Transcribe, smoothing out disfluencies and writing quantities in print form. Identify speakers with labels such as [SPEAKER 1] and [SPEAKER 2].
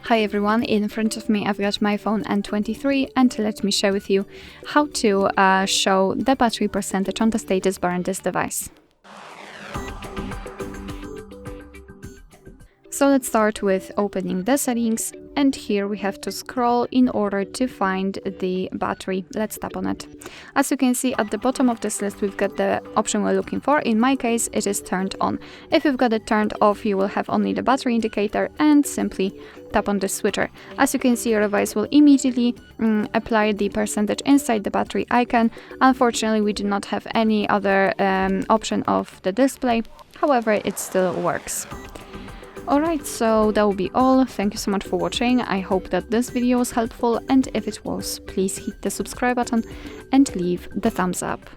[SPEAKER 1] Hi everyone, in front of me I've got my phone N23 and let me share with you how to show the battery percentage on the status bar on this device. So let's start with opening the settings, and here we have to scroll in order to find the battery. Let's tap on it. As you can see at the bottom of this list we've got the option we're looking for. In my case it is turned on. If you've got it turned off you will have only the battery indicator and simply tap on the switcher. As you can see your device will immediately apply the percentage inside the battery icon. Unfortunately we do not have any other option of the display, however it still works. Alright, so that will be all. Thank you so much for watching. I hope that this video was helpful, and if it was, please hit the subscribe button and leave the thumbs up.